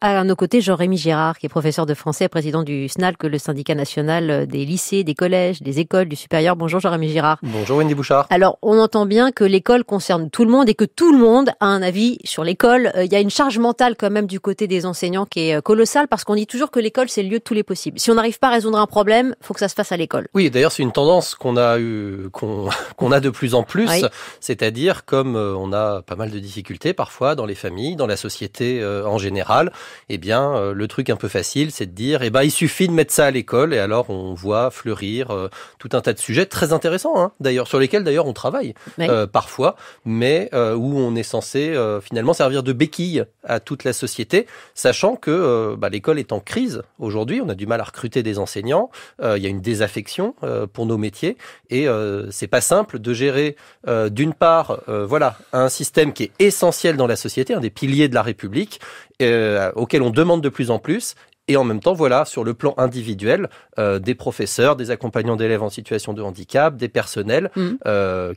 À nos côtés, Jean-Rémy Girard, qui est professeur de français et président du SNALC, le syndicat national des lycées, des collèges, des écoles, du supérieur. Bonjour Jean-Rémy Girard. Bonjour Wendy Bouchard. Alors, on entend bien que l'école concerne tout le monde et que tout le monde a un avis sur l'école. Il y a une charge mentale quand même du côté des enseignants qui est colossale parce qu'on dit toujours que l'école, c'est le lieu de tous les possibles. Si on n'arrive pas à résoudre un problème, il faut que ça se fasse à l'école. Oui, d'ailleurs, c'est une tendance qu'on a de plus en plus. Oui. C'est-à-dire, comme on a pas mal de difficultés parfois dans les familles, dans la société en général, eh bien, le truc un peu facile, c'est de dire, il suffit de mettre ça à l'école, et alors on voit fleurir tout un tas de sujets très intéressants, hein, d'ailleurs, sur lesquels d'ailleurs on travaille oui. Parfois, mais où on est censé finalement servir de béquille à toute la société, sachant que l'école est en crise aujourd'hui. On a du mal à recruter des enseignants, il y a une désaffection pour nos métiers, et c'est pas simple de gérer d'une part, un système qui est essentiel dans la société, un des piliers de la République, auquel on demande de plus en plus, et en même temps, sur le plan individuel, des professeurs, des accompagnants d'élèves en situation de handicap, des personnels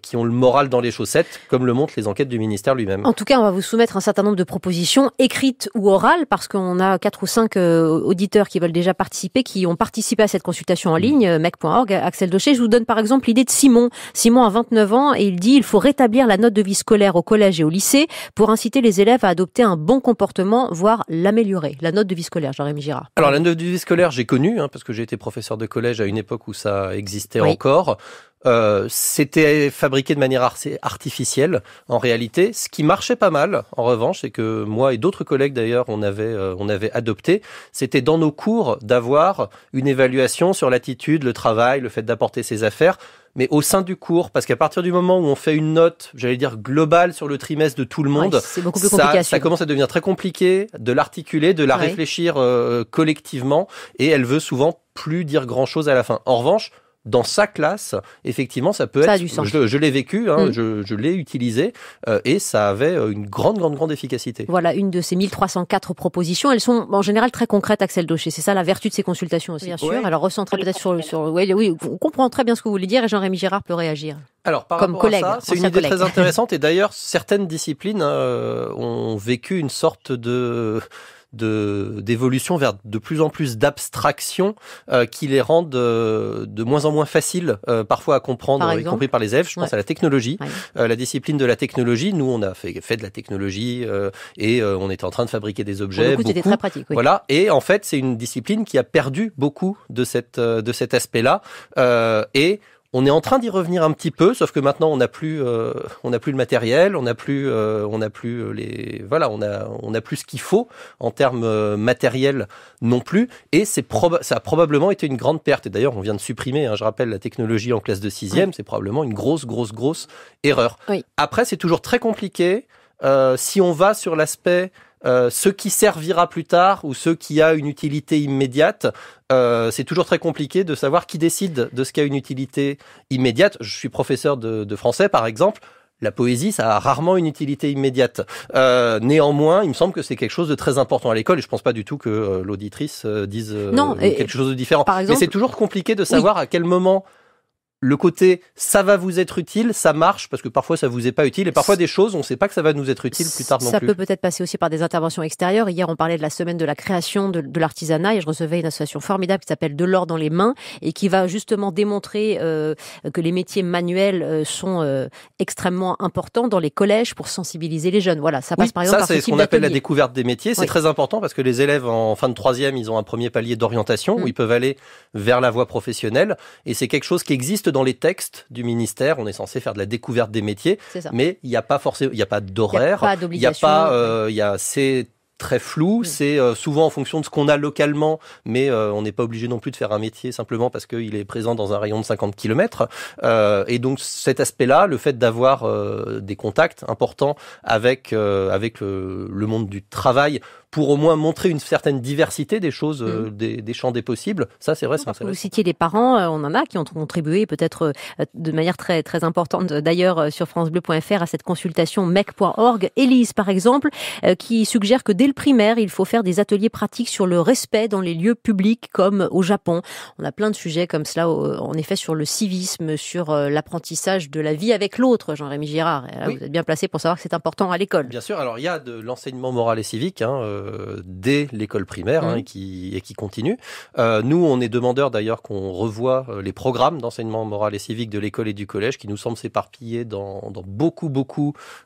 qui ont le moral dans les chaussettes, comme le montrent les enquêtes du ministère lui-même. En tout cas, on va vous soumettre un certain nombre de propositions écrites ou orales, parce qu'on a 4 ou 5 auditeurs qui veulent déjà participer, qui ont participé à cette consultation en ligne, mec.org. Axel Daucher, je vous donne par exemple l'idée de Simon. Simon a 29 ans et il dit « Il faut rétablir la note de vie scolaire au collège et au lycée pour inciter les élèves à adopter un bon comportement, voire l'améliorer. » La note de vie scolaire, Jean-Rémy Girard. Alors, la note de vie scolaire, j'ai connu, parce que j'ai été professeur de collège à une époque où ça existait encore. C'était fabriqué de manière assez artificielle, en réalité. Ce qui marchait pas mal, en revanche, c'est que moi et d'autres collègues, d'ailleurs, on avait adopté, c'était dans nos cours d'avoir une évaluation sur l'attitude, le travail, le fait d'apporter ses affaires, mais au sein du cours, parce qu'à partir du moment où on fait une note, j'allais dire globale sur le trimestre de tout le monde, c'est beaucoup plus compliqué. Ça commence à devenir très compliqué de l'articuler, de la réfléchir collectivement, et elle veut souvent plus dire grand-chose à la fin. En revanche, dans sa classe, effectivement, ça peut être... Je l'ai vécu, je l'ai utilisé, et ça avait une grande efficacité. Voilà, une de ces 1304 propositions. Elles sont en général très concrètes, Axel Daucher. C'est ça la vertu de ces consultations aussi. Bien sûr. Alors, recentrez peut-être sur... Oui, on comprend très bien ce que vous voulez dire, et Jean-Rémy Girard peut réagir. Alors, par rapport à ça, c'est une idée très intéressante, et d'ailleurs, certaines disciplines ont vécu une sorte d'évolution vers de plus en plus d'abstraction qui les rendent de moins en moins faciles parfois à comprendre, y compris par les élèves. Je pense à la technologie, la discipline de la technologie. Nous, on a fait de la technologie et on était en train de fabriquer des objets. C'était très pratique. Oui. Voilà, et en fait, c'est une discipline qui a perdu beaucoup de cet aspect-là et on est en train d'y revenir un petit peu, sauf que maintenant on n'a plus le matériel, on n'a plus ce qu'il faut en termes matériels non plus, et ça a probablement été une grande perte. Et d'ailleurs, on vient de supprimer, je rappelle, la technologie en classe de 6e, c'est probablement une grosse erreur. Oui. Après, c'est toujours très compliqué si on va sur l'aspect ce qui servira plus tard ou ce qui a une utilité immédiate, c'est toujours très compliqué de savoir qui décide de ce qui a une utilité immédiate. Je suis professeur de français, par exemple. La poésie, ça a rarement une utilité immédiate. Néanmoins, il me semble que c'est quelque chose de très important à l'école, et je pense pas du tout que l'auditrice dise quelque chose de différent. Par exemple, mais c'est toujours compliqué de savoir à quel moment le côté « ça va vous être utile », ça marche, parce que parfois ça vous est pas utile, et parfois des choses, on ne sait pas que ça va nous être utile plus tard non plus. Ça peut peut-être passer aussi par des interventions extérieures. Hier, on parlait de la semaine de la création de l'artisanat, et je recevais une association formidable qui s'appelle De l'or dans les mains, et qui va justement démontrer que les métiers manuels sont extrêmement importants dans les collèges pour sensibiliser les jeunes. Voilà, ça passe par exemple par ce type d'atelier. Ça, c'est ce qu'on appelle la découverte des métiers. C'est très important, parce que les élèves en fin de 3e, ils ont un premier palier d'orientation, où ils peuvent aller vers la voie professionnelle, et c'est quelque chose qui existe dans les textes du ministère. On est censé faire de la découverte des métiers, mais il n'y a pas forcément, il n'y a pas d'horaire, il n'y a pas, c'est très flou, c'est souvent en fonction de ce qu'on a localement, mais on n'est pas obligé non plus de faire un métier simplement parce qu'il est présent dans un rayon de 50 km. Et donc cet aspect-là, le fait d'avoir des contacts importants avec le monde du travail, pour au moins montrer une certaine diversité des choses, des champs des possibles. Ça, c'est vrai, c'est intéressant. Vous citiez les parents, on en a qui ont contribué peut-être de manière très, très importante, d'ailleurs, sur francebleu.fr à cette consultation mec.org. Élise, par exemple, qui suggère que dès le primaire, il faut faire des ateliers pratiques sur le respect dans les lieux publics, comme au Japon. On a plein de sujets comme cela, en effet, sur le civisme, sur l'apprentissage de la vie avec l'autre, Jean-Rémy Girard. Là, vous êtes bien placé pour savoir que c'est important à l'école. Bien sûr, alors il y a de l'enseignement moral et civique, dès l'école primaire et qui continue. Nous, on est demandeurs d'ailleurs qu'on revoie les programmes d'enseignement moral et civique de l'école et du collège qui nous semblent s'éparpiller dans beaucoup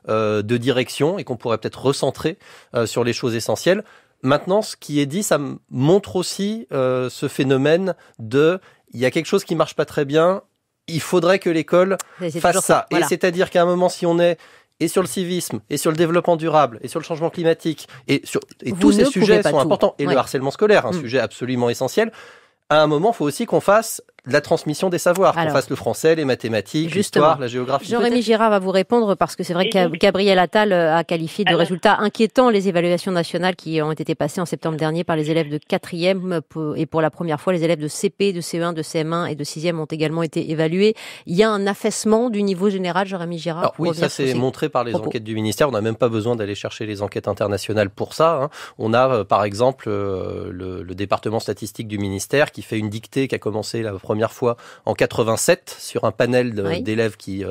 de directions et qu'on pourrait peut-être recentrer sur les choses essentielles. Maintenant, ce qui est dit, ça montre aussi ce phénomène il y a quelque chose qui marche pas très bien, il faudrait que l'école fasse ça. Voilà. Et c'est-à-dire qu'à un moment, si on est sur le civisme, et sur le développement durable, et sur le changement climatique, et tous ces sujets sont importants, et le harcèlement scolaire, un sujet absolument essentiel, à un moment, il faut aussi qu'on fasse la transmission des savoirs, qu'on fasse le français, les mathématiques, l'histoire, la géographie. Jean-Rémy Girard va vous répondre parce que c'est vrai que Gabriel Attal a qualifié de résultats inquiétants les évaluations nationales qui ont été passées en septembre dernier par les élèves de 4e et pour la première fois, les élèves de CP, de CE1, de CM1 et de 6e ont également été évalués. Il y a un affaissement du niveau général, Jean-Rémy Girard. Alors oui, ça c'est montré par les enquêtes du ministère. On n'a même pas besoin d'aller chercher les enquêtes internationales pour ça. On a par exemple le département statistique du ministère qui fait une dictée qui a commencé la première fois en 87 sur un panel d'élèves qui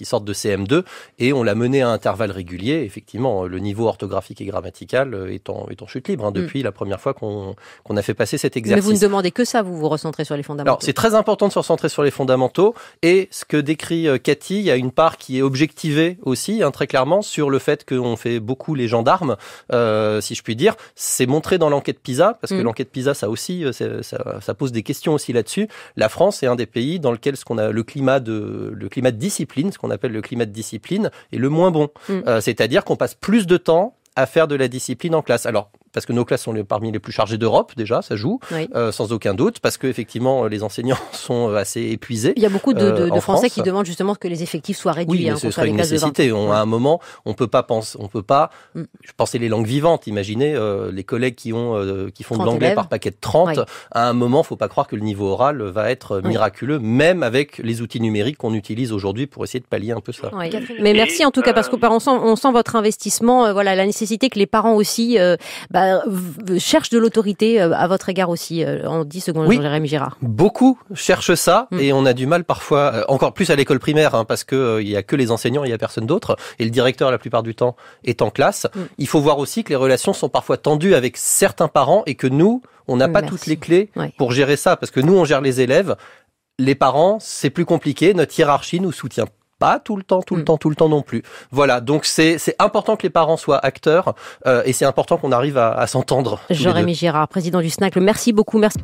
sortent de CM2 et on l'a mené à intervalles réguliers. Effectivement, le niveau orthographique et grammatical est en chute libre depuis la première fois qu'on a fait passer cet exercice. Mais vous ne demandez que ça, vous vous recentrez sur les fondamentaux. Alors, c'est très important de se recentrer sur les fondamentaux et ce que décrit Cathy, il y a une part qui est objectivée aussi, très clairement, sur le fait qu'on fait beaucoup les gendarmes, si je puis dire. C'est montré dans l'enquête PISA, parce que l'enquête PISA, ça aussi, ça pose des questions aussi là-dessus. La France est un des pays dans lequel ce qu'on a le climat de discipline, ce qu'on appelle le climat de discipline, est le moins bon. C'est-à-dire qu'on passe plus de temps à faire de la discipline en classe. Alors, parce que nos classes sont parmi les plus chargées d'Europe, déjà, ça joue, sans aucun doute, parce que effectivement les enseignants sont assez épuisés. Il y a beaucoup de Français qui demandent justement que les effectifs soient réduits. Oui, ce serait une nécessité. À un moment, on peut pas penser les langues vivantes. Imaginez les collègues qui font de l'anglais par paquet de 30. À un moment, faut pas croire que le niveau oral va être miraculeux, même avec les outils numériques qu'on utilise aujourd'hui pour essayer de pallier un peu ça. Mais merci en tout cas, parce qu'on sent votre investissement, la nécessité que les parents aussi cherche de l'autorité à votre égard aussi, en 10 secondes, Jean-Rémy Girard. Beaucoup cherchent ça et on a du mal parfois, encore plus à l'école primaire, parce que il y a que les enseignants, il y a personne d'autre et le directeur la plupart du temps est en classe. Il faut voir aussi que les relations sont parfois tendues avec certains parents et que nous, on n'a pas toutes les clés pour gérer ça, parce que nous, on gère les élèves, les parents, c'est plus compliqué, notre hiérarchie nous soutient pas tout le temps non plus. Voilà, donc c'est important que les parents soient acteurs et c'est important qu'on arrive à s'entendre. Jean-Rémy Girard, président du SNAC, merci beaucoup. Merci.